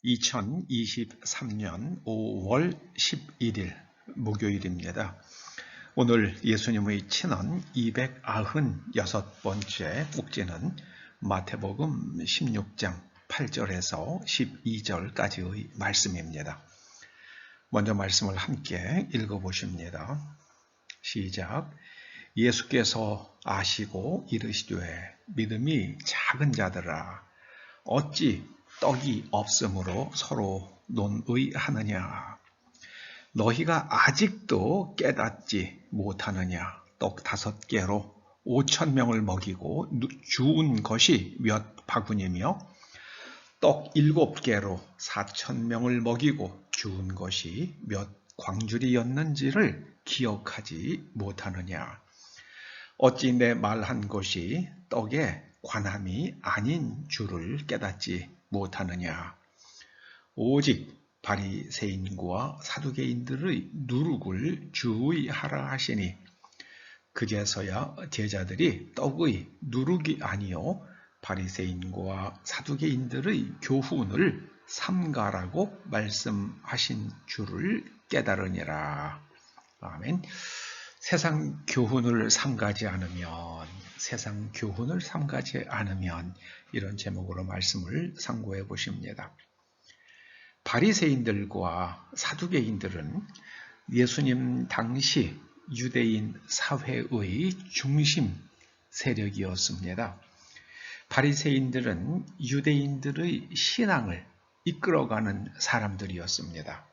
2023년 5월 11일 목요일입니다. 오늘 예수님의 친언 296번째 꼭지는 마태복음 16장 8절에서 12절까지의 말씀입니다. 먼저 말씀을 함께 읽어보십니다. 시작. 예수께서 아시고 이르시되 믿음이 작은 자들아 어찌 떡이 없으므로 서로 논의하느냐. 너희가 아직도 깨닫지 못하느냐. 떡 5개로 5,000명을 먹이고 주운 것이 몇 바구니며 떡 7개로 4,000명을 먹이고 주운 것이 몇 광주리였는지를 기억하지 못하느냐. 어찌 내 말한 것이 떡에 관함이 아닌 줄을 깨닫지 못하느냐. 오직 바리새인과 사두개인들의 누룩을 주의하라 하시니 그제서야 제자들이 떡의 누룩이 아니요 바리새인과 사두개인들의 교훈을 삼가라고 말씀하신 줄을 깨달으니라. 아멘. 세상 교훈을 삼가지 않으면 이런 제목으로 말씀을 상고해 보십니다. 바리새인들과 사두개인들은 예수님 당시 유대인 사회의 중심 세력이었습니다. 바리새인들은 유대인들의 신앙을 이끌어가는 사람들이었습니다.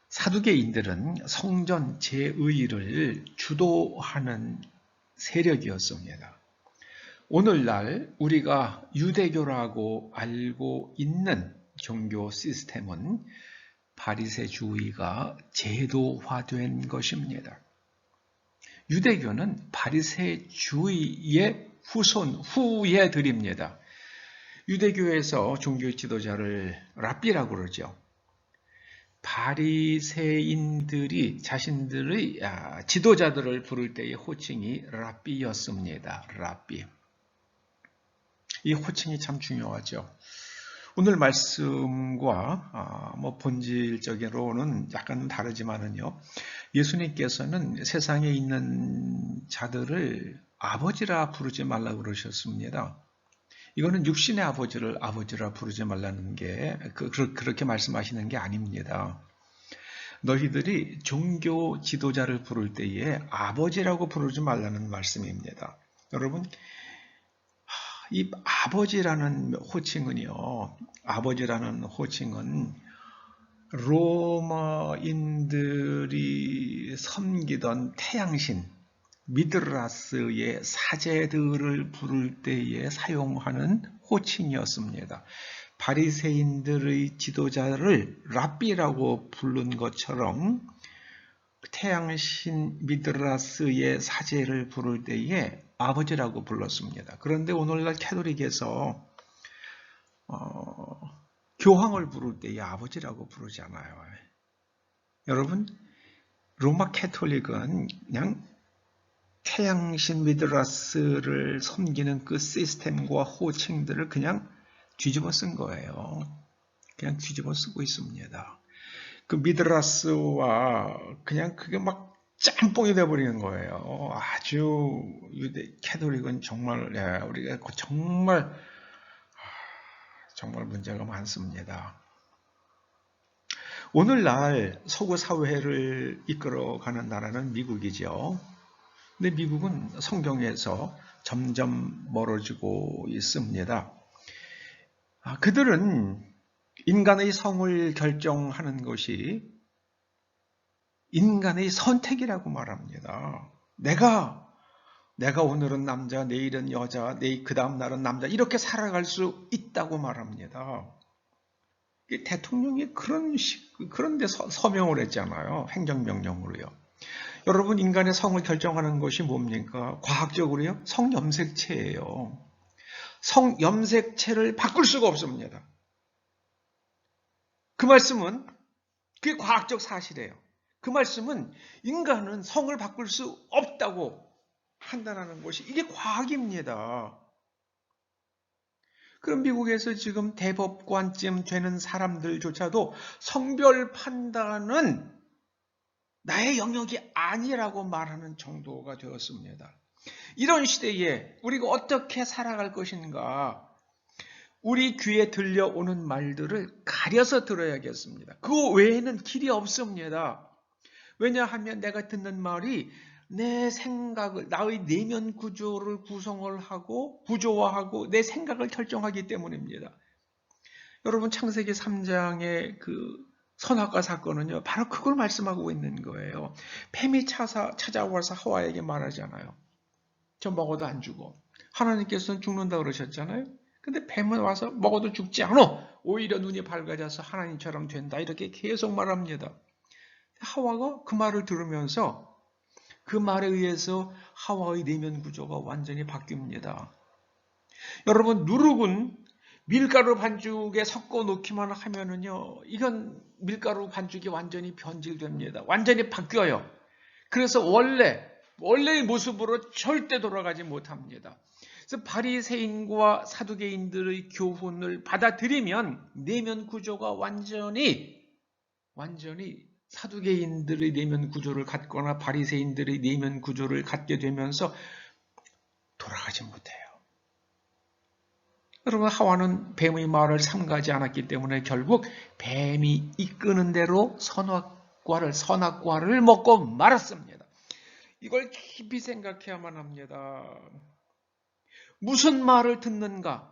사두개인들은 성전 제의를 주도하는 세력이었습니다. 오늘날 우리가 유대교라고 알고 있는 종교 시스템은 바리새주의가 제도화된 것입니다. 유대교는 바리새주의의 후예들입니다. 유대교에서 종교 지도자를 랍비라고 그러죠. 바리새인들이 자신들의 지도자들을 부를 때의 호칭이 랍비였습니다. 랍비. 이 호칭이 참 중요하죠. 오늘 말씀과 본질적으로는 약간 다르지만은요. 예수님께서는 세상에 있는 자들을 아버지라 부르지 말라고 그러셨습니다. 이거는 육신의 아버지를 아버지라 부르지 말라는 게 그렇게 말씀하시는 게 아닙니다. 너희들이 종교 지도자를 부를 때에 아버지라고 부르지 말라는 말씀입니다. 여러분, 이 아버지라는 호칭은 로마인들이 섬기던 태양신 미드라스의 사제들을 부를 때에 사용하는 호칭이었습니다. 바리새인들의 지도자를 랍비라고 부른 것처럼 태양신 미드라스의 사제를 부를 때에 아버지라고 불렀습니다. 그런데 오늘날 캐톨릭에서 교황을 부를 때에 아버지라고 부르지 않아요. 여러분, 로마 캐톨릭은 그냥 태양신 미드라스를 섬기는 그 시스템과 호칭들을 그냥 뒤집어 쓴 거예요. 그냥 뒤집어 쓰고 있습니다. 그 미드라스와 그냥 그게 막 짬뽕이 돼버리는 거예요. 아주 유대 캐톨릭은 정말 우리가 정말 문제가 많습니다. 오늘날 서구 사회를 이끌어가는 나라는 미국이죠. 근데 미국은 성경에서 점점 멀어지고 있습니다. 그들은 인간의 성을 결정하는 것이 인간의 선택이라고 말합니다. 내가 오늘은 남자, 내일은 여자, 그 다음 날은 남자 이렇게 살아갈 수 있다고 말합니다. 대통령이 그런데 서명을 했잖아요. 행정명령으로요. 여러분, 인간의 성을 결정하는 것이 뭡니까? 과학적으로요? 성염색체예요. 성염색체를 바꿀 수가 없습니다. 그 말씀은 그게 과학적 사실이에요. 그 말씀은 인간은 성을 바꿀 수 없다고 판단하는 것이 이게 과학입니다. 그럼 미국에서 지금 대법관쯤 되는 사람들조차도 성별 판단은 나의 영역이 아니라고 말하는 정도가 되었습니다. 이런 시대에 우리가 어떻게 살아갈 것인가? 우리 귀에 들려오는 말들을 가려서 들어야겠습니다. 그 외에는 길이 없습니다. 왜냐하면 내가 듣는 말이 내 생각을, 나의 내면 구조를 구성을 하고 구조화하고 내 생각을 결정하기 때문입니다. 여러분 창세기 3장의 그 선악과 사건은요, 바로 그걸 말씀하고 있는 거예요. 뱀이 찾아와서 하와에게 말하잖아요. 저 먹어도 안 죽어. 하나님께서는 죽는다 그러셨잖아요. 근데 뱀은 와서 먹어도 죽지 않아. 오히려 눈이 밝아져서 하나님처럼 된다. 이렇게 계속 말합니다. 하와가 그 말을 들으면서 그 말에 의해서 하와의 내면 구조가 완전히 바뀝니다. 여러분, 누룩은 밀가루 반죽에 섞어 놓기만 하면은요, 이건 밀가루 반죽이 완전히 변질됩니다. 완전히 바뀌어요. 그래서 원래의 모습으로 절대 돌아가지 못합니다. 그래서 바리새인과 사두개인들의 교훈을 받아들이면 내면 구조가 완전히 사두개인들의 내면 구조를 갖거나 바리새인들의 내면 구조를 갖게 되면서 돌아가지 못해요. 여러분, 하와는 뱀의 말을 삼가지 않았기 때문에 결국 뱀이 이끄는 대로 선악과를 먹고 말았습니다. 이걸 깊이 생각해야만 합니다. 무슨 말을 듣는가,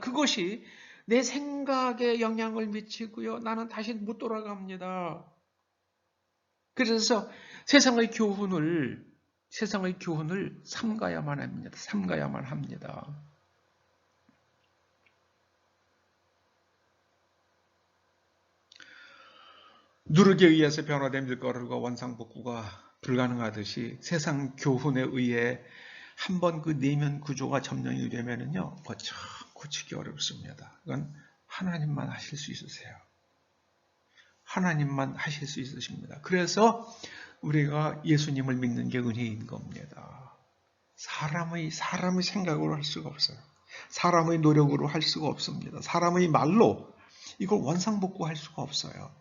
그것이 내 생각에 영향을 미치고요. 나는 다시 못 돌아갑니다. 그래서 세상의 교훈을 삼가야만 합니다. 누룩에 의해서 변화된 밀가루가 원상복구가 불가능하듯이 세상 교훈에 의해 한번 그 내면 구조가 점령이 되면은요, 고치기 어렵습니다. 그건 하나님만 하실 수 있으세요. 하나님만 하실 수 있으십니다. 그래서 우리가 예수님을 믿는 게 은혜인 겁니다. 사람의 생각으로 할 수가 없어요. 사람의 노력으로 할 수가 없습니다. 사람의 말로 이걸 원상복구할 수가 없어요.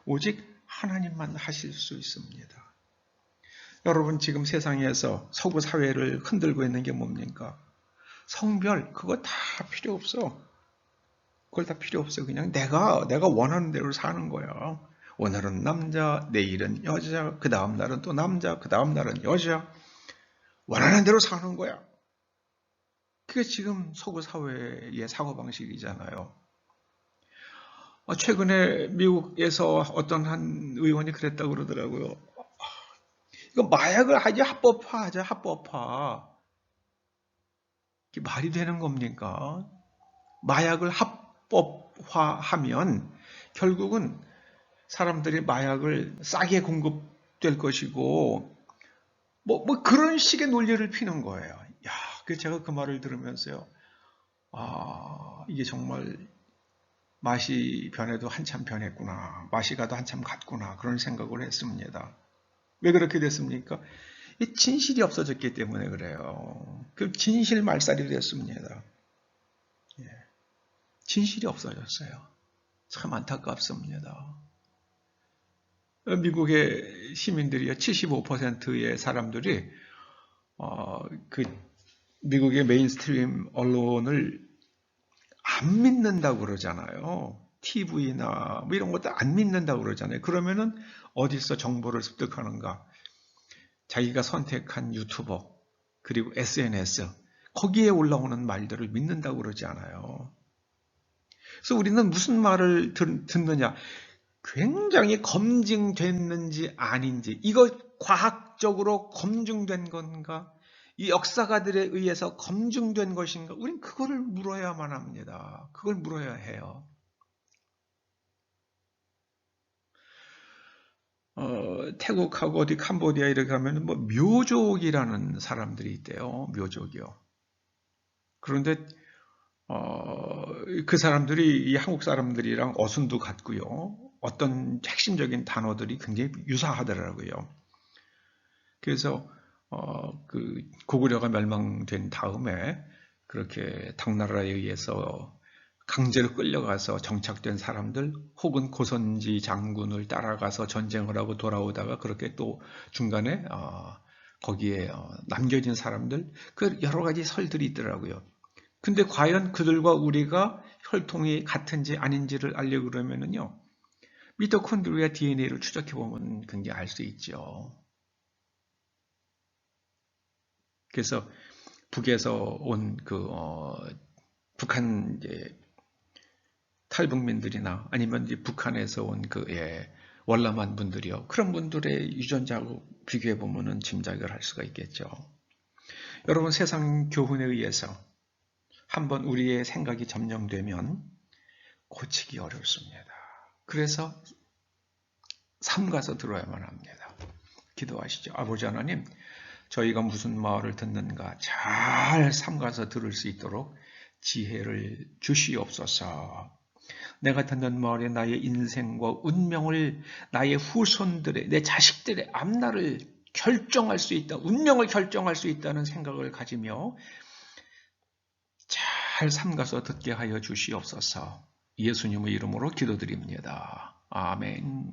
오직 하나님만 하실 수 있습니다. 여러분, 지금 세상에서 서구 사회를 흔들고 있는 게 뭡니까? 성별, 그거 다 필요 없어. 그걸 다 필요 없어요. 그냥 내가 원하는 대로 사는 거야. 오늘은 남자, 내일은 여자, 그 다음 날은 또 남자, 그 다음 날은 여자. 원하는 대로 사는 거야. 그게 지금 서구 사회의 사고방식이잖아요. 최근에 미국에서 어떤 한 의원이 그랬다고 그러더라고요. 이거 마약을 하지 합법화. 이게 말이 되는 겁니까? 마약을 합법화하면 결국은 사람들이 마약을 싸게 공급될 것이고 뭐 그런 식의 논리를 피는 거예요. 야, 그래서 제가 그 말을 들으면서요. 이게 정말 맛이 변해도 한참 변했구나. 맛이 가도 한참 갔구나. 그런 생각을 했습니다. 왜 그렇게 됐습니까? 이 진실이 없어졌기 때문에 그래요. 그 진실 말살이 됐습니다. 진실이 없어졌어요. 참 안타깝습니다. 미국의 시민들이요, 75%의 사람들이 그 미국의 메인스트림 언론을 안 믿는다고 그러잖아요. TV나 뭐 이런 것도 안 믿는다고 그러잖아요. 그러면은 어디서 정보를 습득하는가? 자기가 선택한 유튜버 그리고 SNS 거기에 올라오는 말들을 믿는다고 그러지 않아요. 그래서 우리는 무슨 말을 듣느냐? 굉장히 검증됐는지 아닌지, 이거 과학적으로 검증된 건가? 이 역사가들에 의해서 검증된 것인가? 우린 그거를 물어야만 합니다. 그걸 물어야 해요. 태국하고 어디 캄보디아 이렇게 가면 뭐 묘족이라는 사람들이 있대요. 묘족이요. 그런데 그 사람들이 이 한국 사람들이랑 어순도 같고요. 어떤 핵심적인 단어들이 굉장히 유사하더라고요. 그래서 그 고구려가 멸망된 다음에 그렇게 당나라에 의해서 강제로 끌려가서 정착된 사람들 혹은 고선지 장군을 따라가서 전쟁을 하고 돌아오다가 그렇게 또 중간에 거기에 남겨진 사람들 그 여러 가지 설들이 있더라고요. 근데 과연 그들과 우리가 혈통이 같은지 아닌지를 알려고 그러면은요. 미토콘드리아 DNA를 추적해 보면 굉장히 알 수 있죠. 그래서 북에서 온 북한 이제 탈북민들이나 아니면 이제 북한에서 온 월남한 분들이요. 그런 분들의 유전자하고 비교해 보면은 짐작을 할 수가 있겠죠. 여러분 세상 교훈에 의해서 한번 우리의 생각이 점령되면 고치기 어렵습니다. 그래서 삼가서 들어야만 합니다. 기도하시죠. 아버지 하나님, 저희가 무슨 말을 듣는가 잘 삼가서 들을 수 있도록 지혜를 주시옵소서. 내가 듣는 말에 나의 인생과 운명을 나의 후손들의 내 자식들의 앞날을 결정할 수 있다. 운명을 결정할 수 있다는 생각을 가지며 잘 삼가서 듣게 하여 주시옵소서. 예수님의 이름으로 기도드립니다. 아멘.